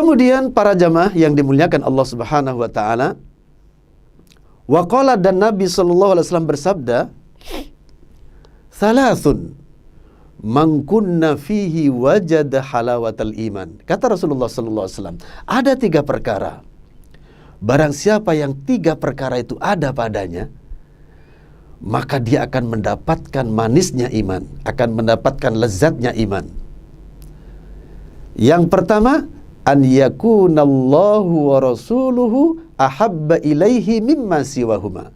Kemudian para jamaah yang dimuliakan Allah Subhanahu wa taala, waqala, dan Nabi sallallahu alaihi wasallam bersabda, "Thalathun man kunna fihi wajada halawatal iman." Kata Rasulullah sallallahu alaihi wasallam, ada 3 perkara. Barang siapa yang 3 perkara itu ada padanya, maka dia akan mendapatkan manisnya iman, akan mendapatkan lezatnya iman. Yang pertama, an yakunallahu wa rasuluhu ahabba ilaihi mimma siwahuma.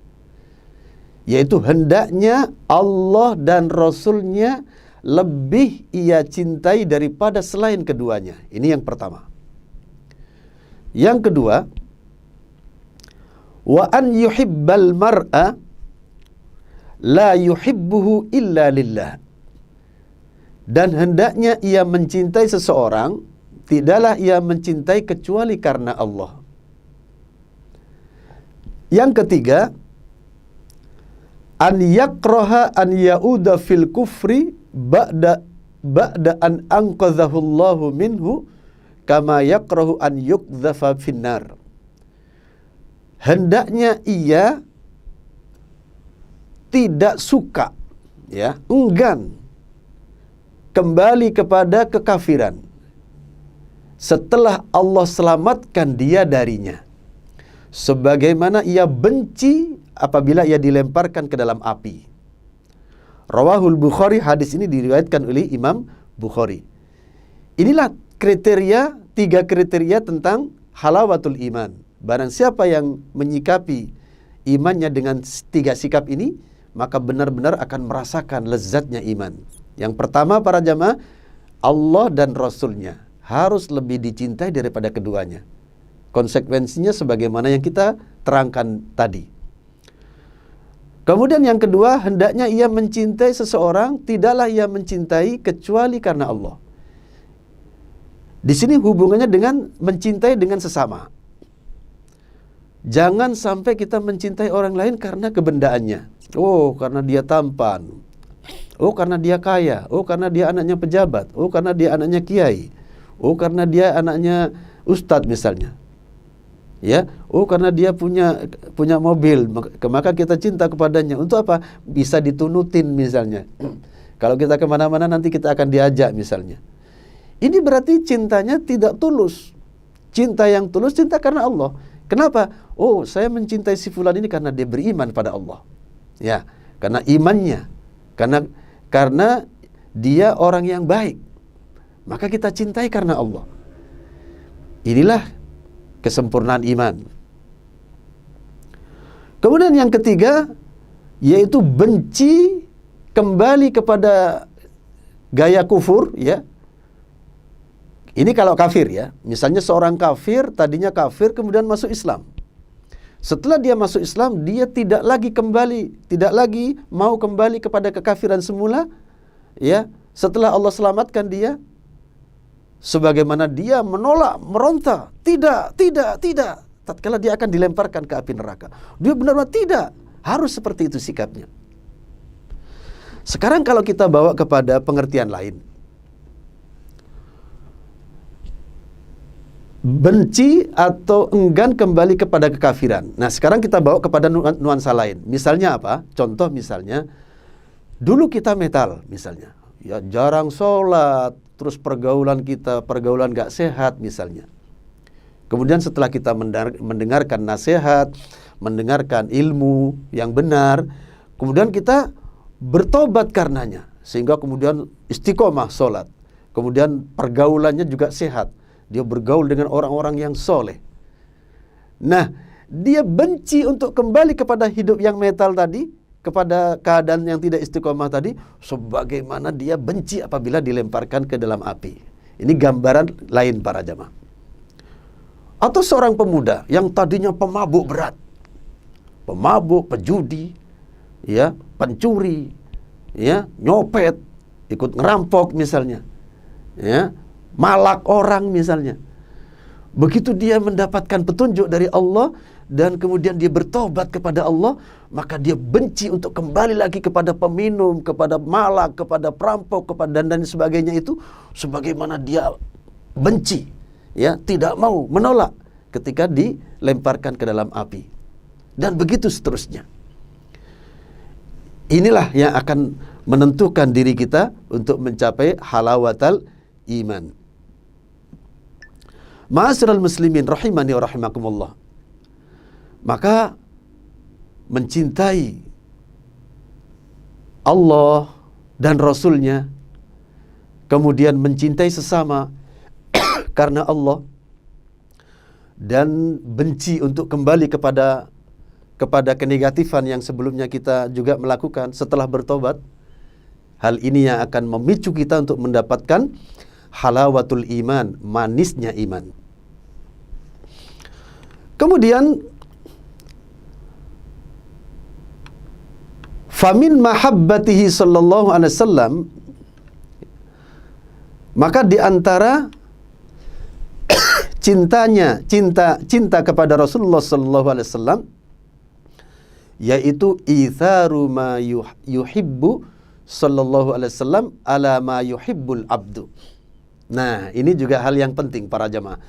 Yaitu hendaknya Allah dan Rasulnya lebih ia cintai daripada selain keduanya. Ini yang pertama. Yang kedua, wa an yuhibbal mar'a la yuhibbuhu illa lillah. Dan hendaknya ia mencintai seseorang, tidaklah ia mencintai kecuali karena Allah. Yang ketiga, an yakraha an yauda fil kufri ba'da an anqadhahu Allahu minhu kama yakrahu an yuqdhafa finnar. Hendaknya ia tidak suka, ya, enggan kembali kepada kekafiran setelah Allah selamatkan dia darinya, sebagaimana ia benci apabila ia dilemparkan ke dalam api. Rawahul Bukhari, hadis ini diriwayatkan oleh Imam Bukhari. Inilah kriteria, 3 kriteria tentang halawatul iman. Barang siapa yang menyikapi imannya dengan 3 sikap ini, maka benar-benar akan merasakan lezatnya iman. Yang pertama para jamaah, Allah dan Rasulnya harus lebih dicintai daripada keduanya. Konsekuensinya sebagaimana yang kita terangkan tadi. Kemudian yang kedua, hendaknya ia mencintai seseorang, tidaklah ia mencintai kecuali karena Allah. Di sini hubungannya dengan mencintai dengan sesama. Jangan sampai kita mencintai orang lain karena kebendaannya. Oh, karena dia tampan. Oh, karena dia kaya. Oh, karena dia anaknya pejabat. Oh, karena dia anaknya kiai. Oh, karena dia anaknya ustadz misalnya. Ya, oh karena dia punya mobil, maka kita cinta kepadanya. Untuk apa? Bisa ditunutin misalnya. Kalau kita kemana-mana nanti kita akan diajak misalnya. Ini berarti cintanya tidak tulus. Cinta yang tulus, cinta karena Allah. Kenapa? Oh, saya mencintai si fulan ini karena dia beriman pada Allah. Ya, karena imannya. Karena dia orang yang baik. Maka kita cintai karena Allah. Inilah kesempurnaan iman. Kemudian yang ketiga, yaitu benci kembali kepada gaya kufur, ya. Ini kalau kafir, ya. Misalnya seorang kafir, tadinya kafir kemudian masuk Islam. Setelah dia masuk Islam, dia tidak lagi mau kembali kepada kekafiran semula, ya. Setelah Allah selamatkan dia, sebagaimana dia menolak, meronta, tidak. Tatkala dia akan dilemparkan ke api neraka, dia benar-benar tidak. Harus seperti itu sikapnya. Sekarang kalau kita bawa kepada pengertian lain, benci atau enggan kembali kepada kekafiran. Nah, sekarang kita bawa kepada nuansa lain. Misalnya apa? Contoh misalnya, dulu kita metal misalnya. Ya, jarang sholat, terus pergaulan gak sehat misalnya. Kemudian setelah kita mendengarkan nasihat, mendengarkan ilmu yang benar, kemudian kita bertobat karenanya, sehingga kemudian istiqomah sholat. Kemudian pergaulannya juga sehat. Dia bergaul dengan orang-orang yang soleh. Nah, dia benci untuk kembali kepada hidup yang metal tadi, kepada keadaan yang tidak istiqomah tadi, sebagaimana dia benci apabila dilemparkan ke dalam api. Ini gambaran lain para jamaah. Atau seorang pemuda yang tadinya pemabuk berat, pemabuk, pejudi, ya, pencuri, ya, nyopet, ikut ngerampok misalnya, ya, malak orang misalnya. Begitu dia mendapatkan petunjuk dari Allah dan kemudian dia bertobat kepada Allah, maka dia benci untuk kembali lagi kepada peminum, kepada malak, kepada perampok, kepada dan sebagainya itu, sebagaimana dia benci, ya tidak mau, menolak ketika dilemparkan ke dalam api. Dan begitu seterusnya. Inilah yang akan menentukan diri kita untuk mencapai halawatal iman. Ma'asyiral muslimin rahimani wa rahimakumullah. Maka mencintai Allah dan Rasulnya, kemudian mencintai sesama karena Allah, dan benci untuk kembali kepada kenegatifan yang sebelumnya kita juga melakukan setelah bertobat. Hal ini yang akan memicu kita untuk mendapatkan halawatul iman, manisnya iman. Kemudian famin mahabbatihi sallallahu alaihi wasallam, maka di antara cinta kepada Rasulullah sallallahu alaihi wasallam yaitu itharu ma yuhibbu sallallahu alaihi wasallam ala ma yuhibbul abdu. Nah, ini juga hal yang penting para jamaah.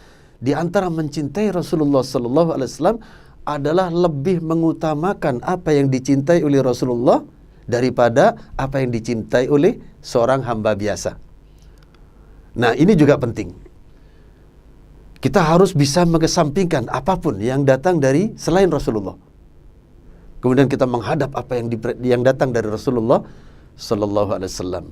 Di antara mencintai Rasulullah sallallahu alaihi wasallam adalah lebih mengutamakan apa yang dicintai oleh Rasulullah daripada apa yang dicintai oleh seorang hamba biasa. Nah, ini juga penting. Kita harus bisa mengesampingkan apapun yang datang dari selain Rasulullah. Kemudian kita menghadap apa yang datang dari Rasulullah sallallahu alaihi wasallam.